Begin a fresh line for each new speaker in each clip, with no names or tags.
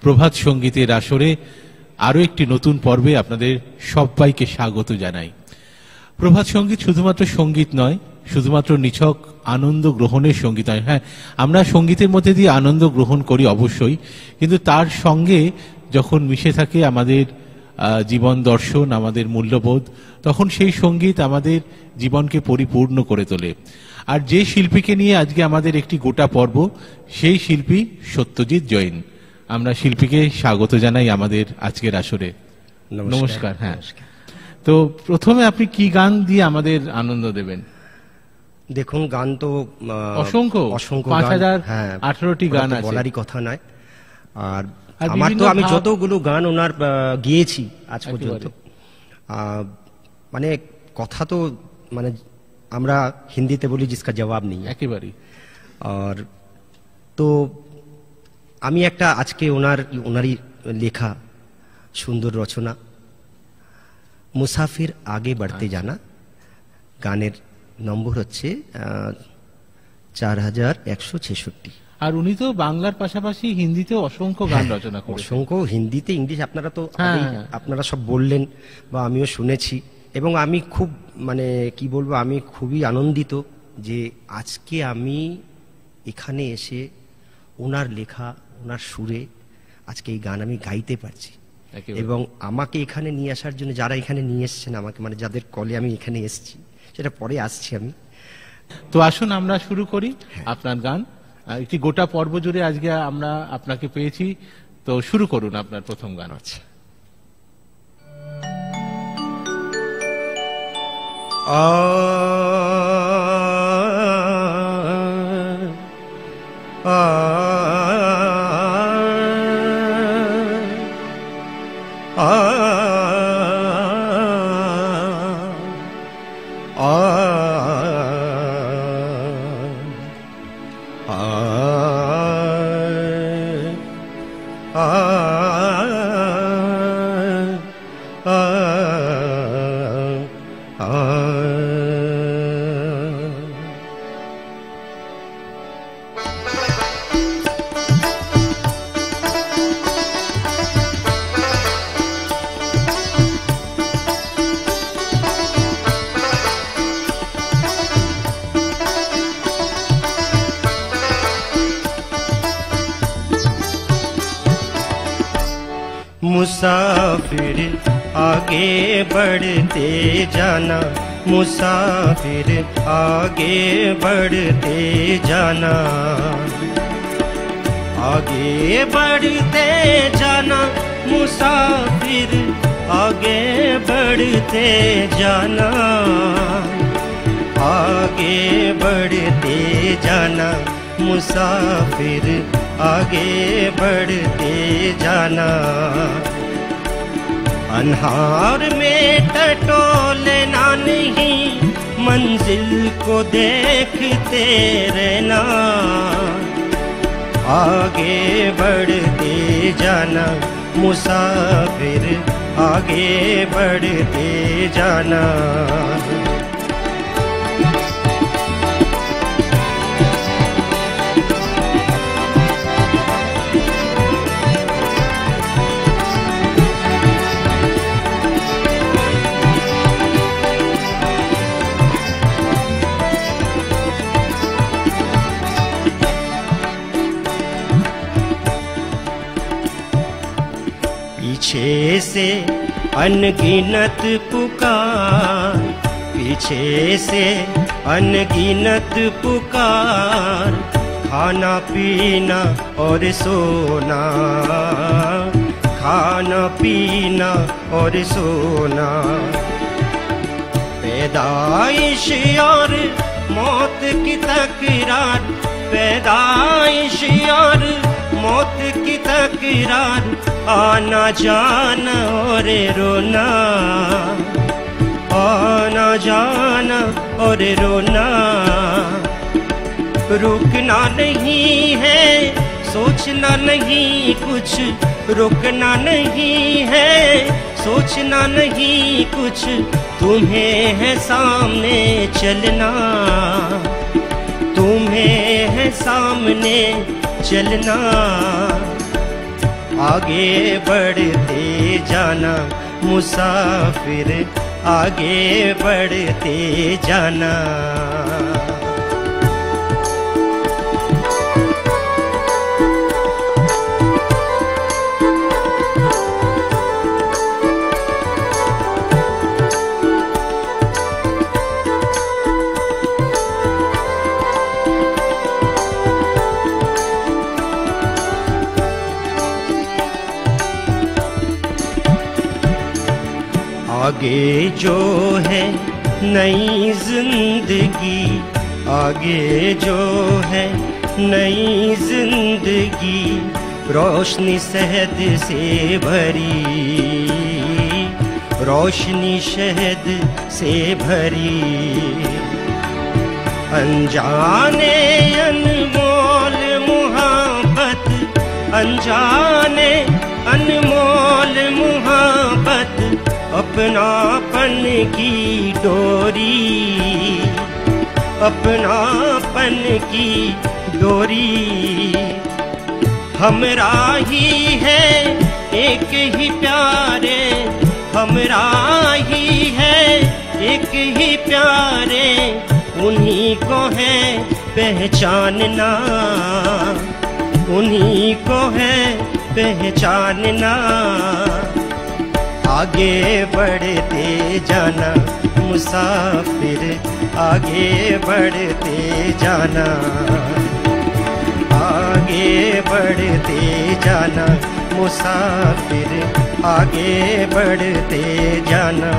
প্রভাত সঙ্গীতের আসরে আরো একটি নতুন পর্বে আপনাদের সবাইকে স্বাগত জানাই। প্রভাত সঙ্গীত শুধুমাত্র সঙ্গীত নয়, শুধুমাত্র নিছক আনন্দ গ্রহণের সঙ্গীত নয়। হ্যাঁ, আমরা সঙ্গীতের মধ্যে দিয়ে আনন্দ গ্রহণ করি অবশ্যই, কিন্তু তার সঙ্গে যখন মিশে থাকে আমাদের জীবন দর্শন, আমাদের মূল্যবোধ, তখন সেই সঙ্গীত আমাদের জীবনকে পরিপূর্ণ করে তোলে। আর যে শিল্পীকে নিয়ে আজকে আমাদের একটি গোটা পর্ব, সেই শিল্পী সত্যজিৎ জৈন। আমরা শিল্পীকে স্বাগত জানাই আমাদের আজকের আসরে। নমস্কার। হ্যাঁ, তো প্রথমে আপনি কি গান দিয়ে আমাদের আনন্দ দেবেন?
দেখুন, গান তো
অসংখ্য 5018টি গান আছে,
বলারই কথা নয়। আর আমার তো আমি যতগুলো গান ওনার গিয়েছি আজ পর্যন্ত, মানে কথা তো মানে আমরা হিন্দিতে বলি জিসকা জবাব নেই
একেবারেই।
আর তো আমি একটা আজকে ওনারই লেখা সুন্দর রচনা মুসাফির আগে বাড়তে জানা, গানের নম্বর হচ্ছে 4166।
আর উনি তো বাংলার পাশাপাশি হিন্দিতেও অসংখ্য গান রচনা করেছেন।
অসংখ্য, হিন্দিতে, ইংলিশ, আপনারা তো আপনারা সব বললেন বা আমিও শুনেছি। এবং আমি খুব মানে কি বলবো, আমি খুবই আনন্দিত যে আজকে আমি এখানে এসে ওনার লেখা, ওনার সুরে আজকে এই গান আমি গাইতে পারছি। এবং আমাকে এখানে নিয়ে আসার জন্য যারা এখানে নিয়ে এসছেন আমাকে, মানে যাদের কলে আমি এখানে এসছি, সেটা পরে আসছি আমি।
তো আসুন আমরা শুরু করি আপনার গান। একটি গোটা পর্ব জুড়ে আজকে আমরা আপনাকে পেয়েছি, তো শুরু করুন আপনার প্রথম গান।
আছে मुसाफिर आगे बढ़ते जाना, मुसाफिर आगे बढ़ते जाना, आगे बढ़ते जाना, मुसाफिर आगे बढ़ते जाना, आगे बढ़ते जाना, मुसाफिर आगे बढ़ते जाना। अन्हार में टटोलना नहीं, मंजिल को देखते रहना, आगे बढ़ते जाना, मुसाफिर आगे बढ़ते जाना। पीछे से अनगिनत पुकार, पीछे से अनगिनत पुकार, खाना पीना और सोना, खाना पीना और सोना, पैदाइश और मौत की तकरार, पैदाइश और मौत की तकरार, आना जाना और रोना, आना जाना और रोना। रुकना नहीं है, सोचना नहीं कुछ, रुकना नहीं है, सोचना नहीं कुछ, तुम्हें है सामने चलना, तुम्हें है सामने चलना। आगे बढ़ते जाना मुसाफिर, आगे बढ़ते जाना। आगे जो है नई जिंदगी, आगे जो है नई जिंदगी, रोशनी शहद से भरी, रोशनी शहद से भरी। अनजाने अनमोल मुहब्बत, अनजाने अनमोल मुहब्बत, अपनापन की डोरी, अपनापन की डोरी। हमरा ही है एक ही प्यारे, हमरा ही है एक ही प्यारे, उन्हीं को है पहचानना, उन्हीं को है पहचानना। आगे बढ़ते जाना मुसाफिर, आगे बढ़ते जाना, आगे बढ़ते जाना मुसाफिर, आगे बढ़ते जाना,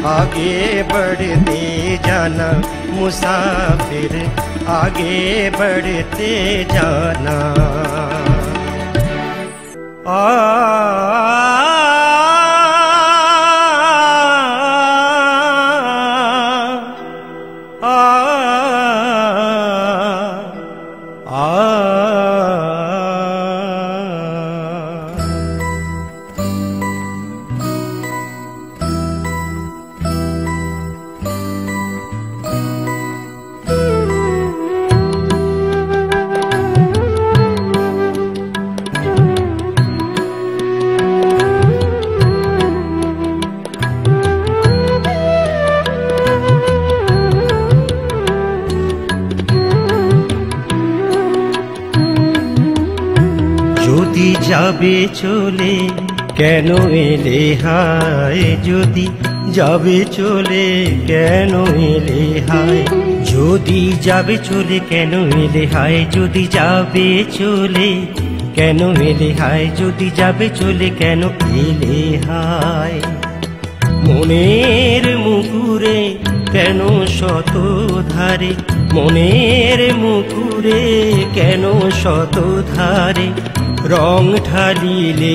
आगे बढ़ते जाना मुसाफिर, आगे बढ़ते जाना। যদি যাবে চলে কেন এলে হায়, যদি যাবে চলে কেন এলে হায়, যদি যাবে চলে কেন এলে হায়, যদি যাবে চলে কেন এলে হায়, যদি যাবে চলে কেন এলে হায়। মনের মুকুরে কেন শত ধারে, মনের মুকুরে কেন শত ধারে, রং ঢালিলে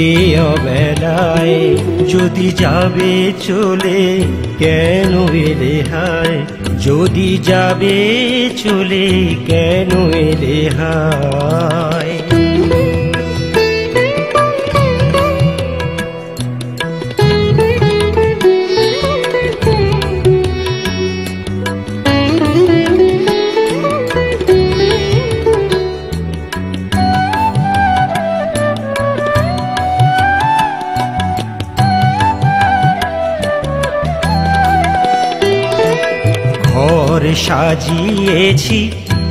এ অবেলায়, যদি যাবে চলে কেন এলে হায়, যদি যাবে চলে কেন এলে হায়। ঘর সাজিয়েছি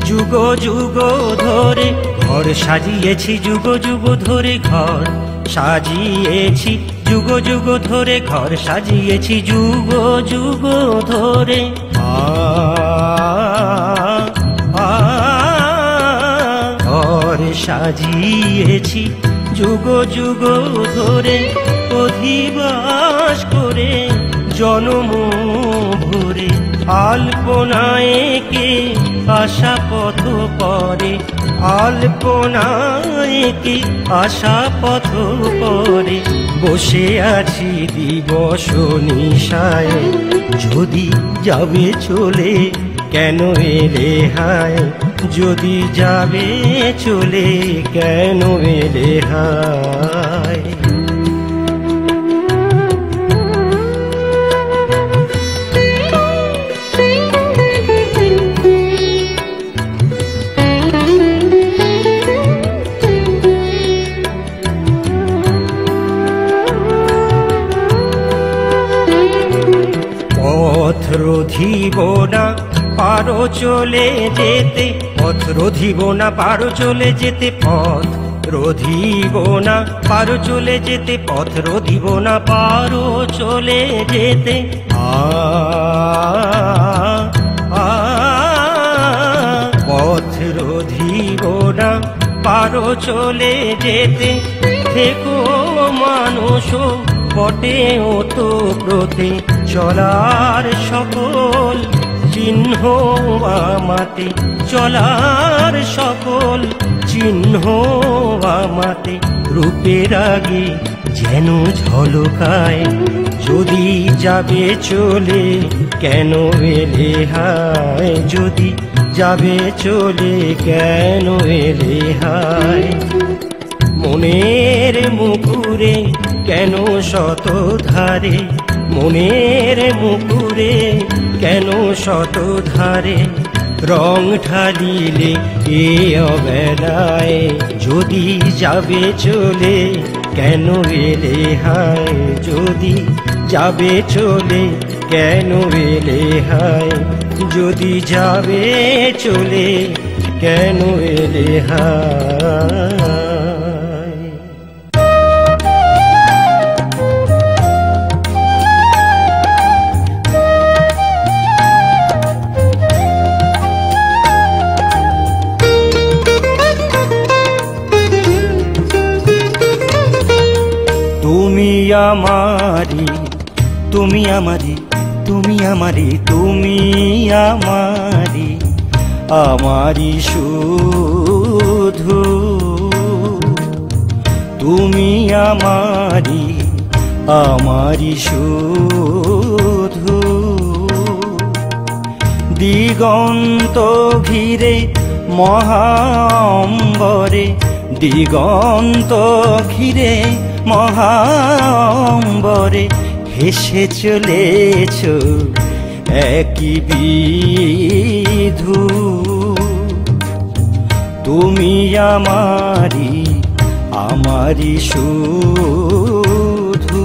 যুগ যুগ ধরে, ঘর সাজিয়েছি যুগ যুগ ধরে, ঘর সাজিয়েছি যুগ যুগ ধরে, ঘর সাজিয়েছি যুগ যুগ ধরে। ঘর সাজিয়েছি যুগ যুগ ধরে, অধিবাস করে জনম ভরে, আলপনায় কে আশা পথ পরে, আলপনায় কে আশা পথ পরে। বসে আছি দিবস নিশায়, যদি যাবে চলে কেন এলে হায়, যদি যাবে চলে কেন এলে হায়। রোধিব না পারো চলে যেতে, পথ রোধিব না পারো চলে যেতে, পথ রোধিব না পারো চলে যেতে, পথ রোধিব না পারো চলে যেতে। পথ রোধিব না পারো চলে যেতে, থেকো মানুষ বটে ওতপ্রোতে, চলার সকল চিহ্ন আমাতে, চলার সকল চিহ্ন আমাতে, রূপের আগে যেন ঝলকায়, যদি যাবে চলে কেন এলে হায়, যদি যাবে চলে কেন এলে হায়। মনের মুকুরে কেন শত ধারে, মনের মুকুরে কেন শত ধারে, রং ঢালিলে এ অবেলায়, যদি যাবে চলে কেন এলে হায়, যদি যাবে চলে কেন এলে হায়, যদি যাবে চলে কেন এলে হায়। তুমি আমারি, তুমি আমারি, তুমি আমারি, তুমি আমারি, আমারি শুধু, তুমি আমারি, আমারি শুধু। দিগন্ত ঘিরে মহাম্বরে, দিগন্ত ঘিরে মহাম্বরে, হেসে চলেছ একই বিধু। তুমি আমারি, আমারি শুধু।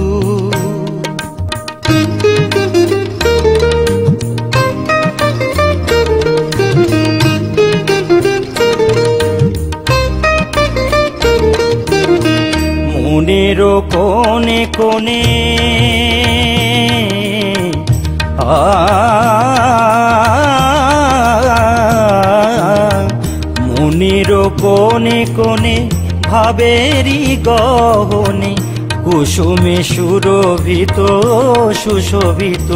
মনেরও কোণে কোণে মনেরও কোণে কোণে ভাবেরি গহনে, কুসুমে সুরভিত সুশোভিত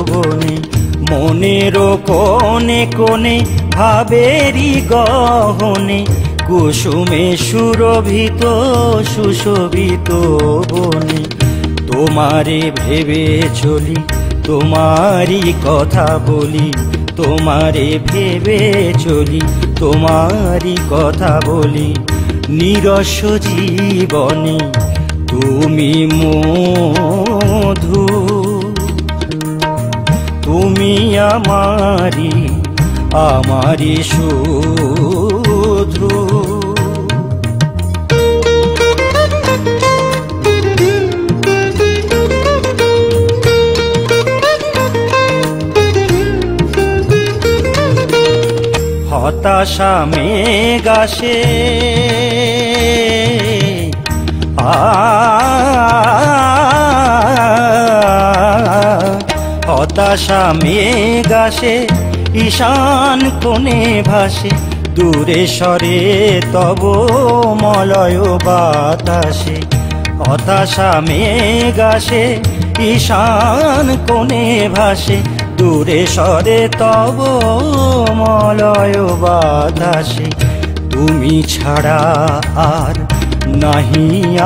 বনে, মনেরও কোণে কোণে ভাবেরি গহনে, কুসুমে সুরভিত সুশোভিত বনে। তোমারে ভেবে চলি, তোমারি কথা বলি, তোমারে ভেবে চলি, তোমারি কথা বলি, নিরস জীবনে তুমি মধু। তুমি আমারি, আমারি শুধু। হতাশা মেঘ আসে, হতাশা মেঘ আসে, ঈশান কোণে ভাসে, দূরে সরে তব মলয় বাতাসে। হতাশা মেঘ আসে, ঈশান কোণে ভাসে, দূরে সরে তব মলয় বাতাসে। তুমি ছাড়া আর নাহি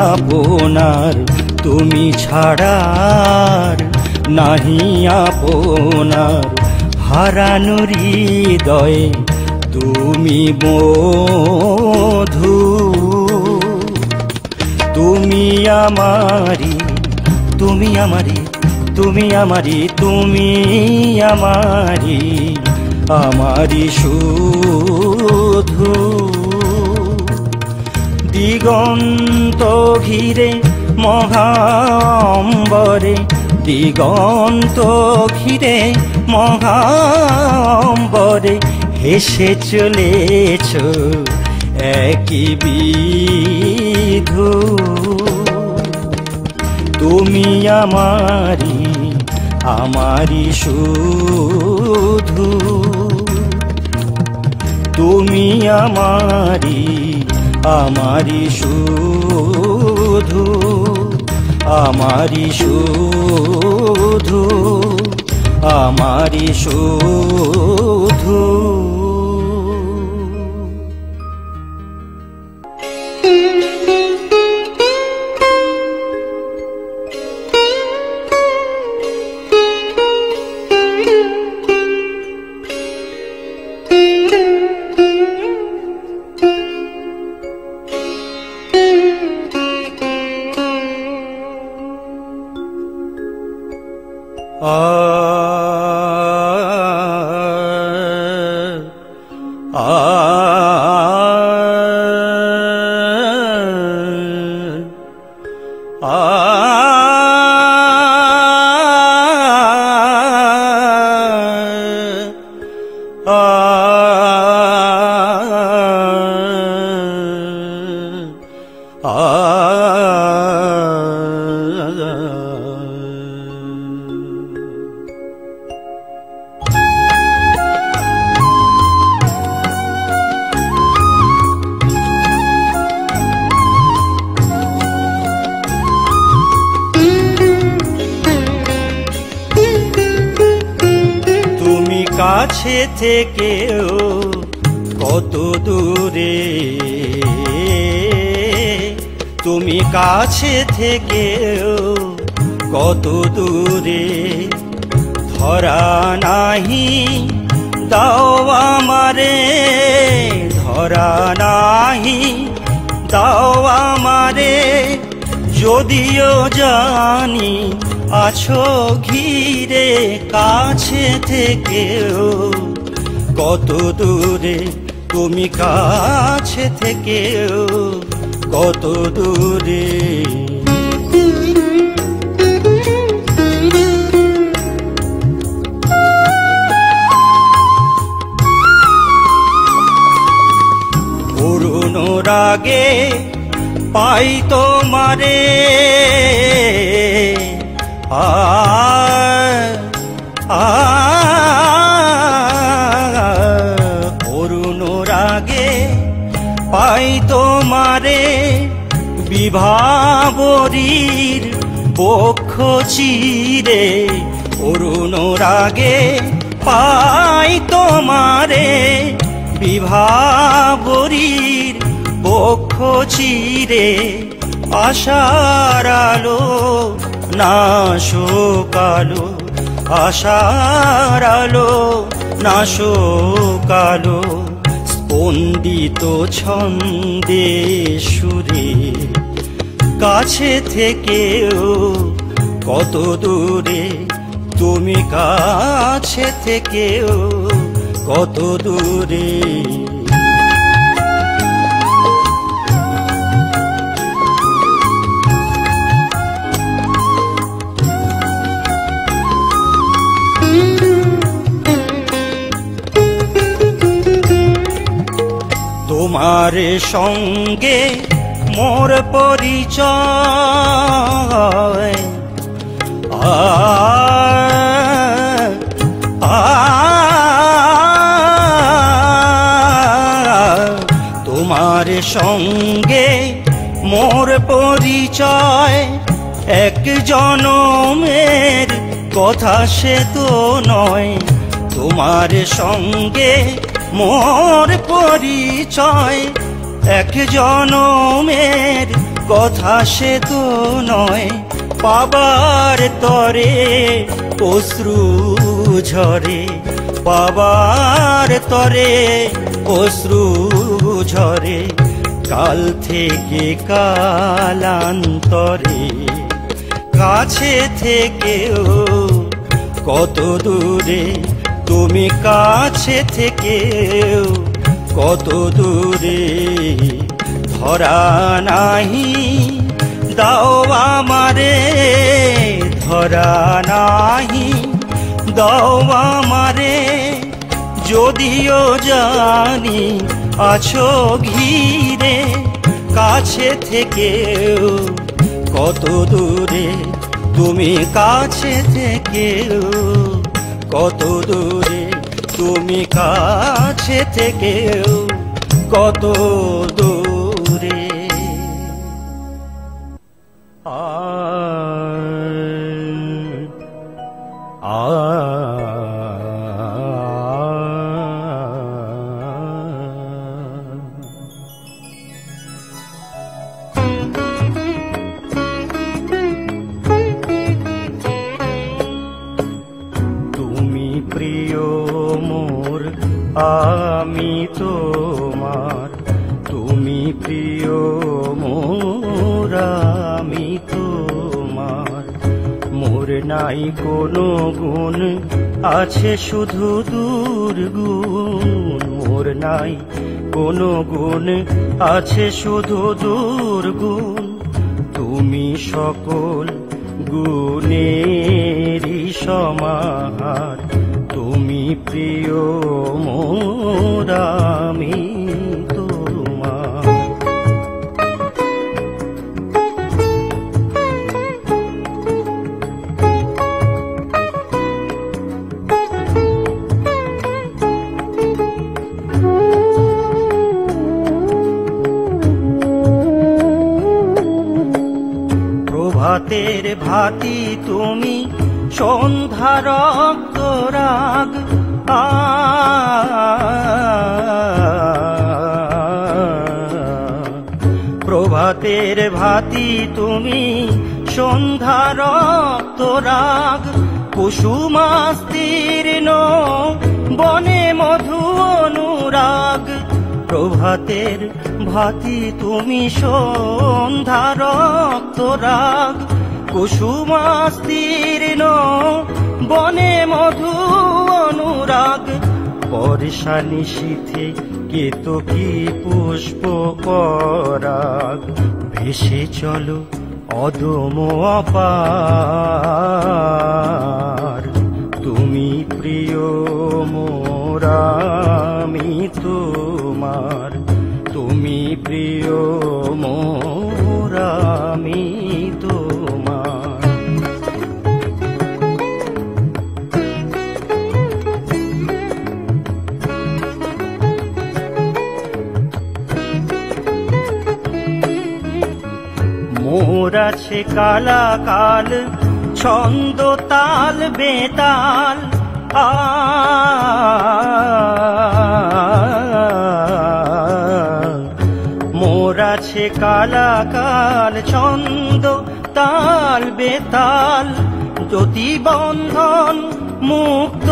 আপনার, তুমি ছাড়া আর নাহি আপনার, হারানো হৃদয়ে তুমি মধু। তুমি আমারি, তুমি আমারি, তুমি আমারি, তুমি আমারি, আমারি শুধু। দিগন্ত ঘিরে মহাম্বরে, দিগন্ত ঘিরে
মহাম্বরে হেসে চলেছ একই বিধু। তুমি আমারি আমারি শুধু, তুমি আমারি আমারি শুধু, আমারি শুধু, আমারি শুধু। কাছে থেকেও কত দূরে, তুমি কাছে থেকেও কত দূরে, ধরা নাহি দাও আমারে, ধরা নাহি দাও আমারে, যদিও জানি আছো ঘিরে, কাছে থেকেও কত দূরে, তুমি কাছে থেকেও কত দূরে। পুরনো রাগে পাই তোমারে, অরুণ রাগে পাই তোমারে, বিভাবরীর বক্ষ চিরে, অরুণ রাগে পাই তোমারে, বিভাবরীর বক্ষ চিরে, আশার আলো না শোকালো, আশার আলো না শোকালো, স্পন্দিত ছন্দে সুরে, কাছে থেকেও কত দূরে, তুমি কাছে থেকেও কত দূরে। তোমার সঙ্গে মোর পরিচয়, তোমার সঙ্গে মোর পরিচয়, এক জনমের কথা সে তো নয়, তোমার সঙ্গে মোর পরিচয়, এক জনমের কথা সে তো নয়, পাবার তরে অশ্রু ঝরে, পাবার তরে অশ্রু ঝরে, কাল থেকে কালান্তরে, কাছে থেকেও কত দূরে, তুমি কাছে থেকেও কত দূরে, ধরা নাহি দাও আমারে, ধরা নাহি দাও আমারে, যদিও জানি আছো ঘিরে, কাছে থেকেও কত দূরে, তুমি কাছে থেকেও কত দূরে, তুমি কাছে থেকেও কত দূরে। তুমি প্রিয় মোর, আমি তোমার, তুমি প্রিয় মোর, আমি তোমার। মোর নাই কোনো গুণ, আছে শুধু দুর্গুণ, মোর নাই কোনো গুণ, আছে শুধু দুর্গুণ। তুমি সকল গুণেরই সমাহার, তুমি প্রিয় মোর, আমি তোমার। প্রভাতের ভাতি তুমি, সন্ধ্যা রক্ত রাগ, প্রভাতের ভাতি তুমি, সন্ধ্যা রক্ত রাগ। কুসুমাস্তীর্ণ বনে মধু অনুরাগ, প্রভাতের ভাতি তুমি, সন্ধ্যা রক্ত রাগ। কুসুমাস্তীর্ণ বনে মধু অনুরাগ, বর্ষা নিশীথে কেতকী পুষ্প পরাগ। ভেসে চলো অদম অপার, তুমি প্রিয় মোর, আমি তোমার, তুমি প্রিয় মোর, আমি তোমার। মোর আছে কালাকাল, ছন্দ তাল বেতাল, মোর আছে কালাকাল, ছন্দ তাল বেতাল। জ্যোতি বন্ধন মুক্ত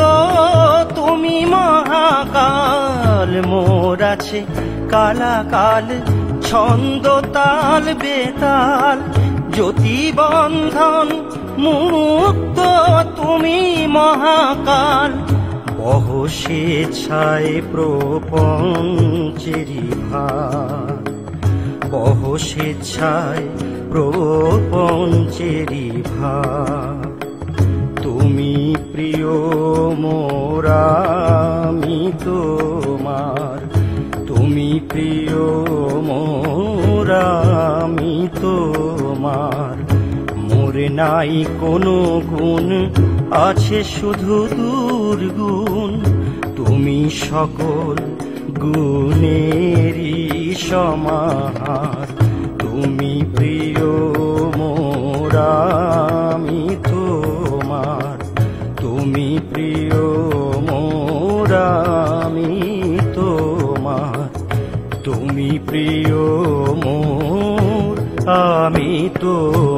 তুমি মহাকাল, মোর আছে কালাকাল, ছন্দ তাল বেতাল। জ্যোতি বন্ধন মুক্ত তুমি মহাকাল, বহ স্বেচ্ছায় প্রপঞ্চেরি ভার, বহ স্বেচ্ছায় প্রপঞ্চেরি ভার। তুমি প্রিয় মোর, আমি তোমার, তুমি প্রিয় মোর, আমি তোমার। মোর নাই কোনো গুণ, আছে শুধু দুর্গুণ, তুমি সকল গুণেরই সমাহার। তুমি প্রিয় মোর, আমি তোমার, তুমি প্রিয় মোর, আমি তোমার, তুমি প্রিয় মোর, আমি তোমার।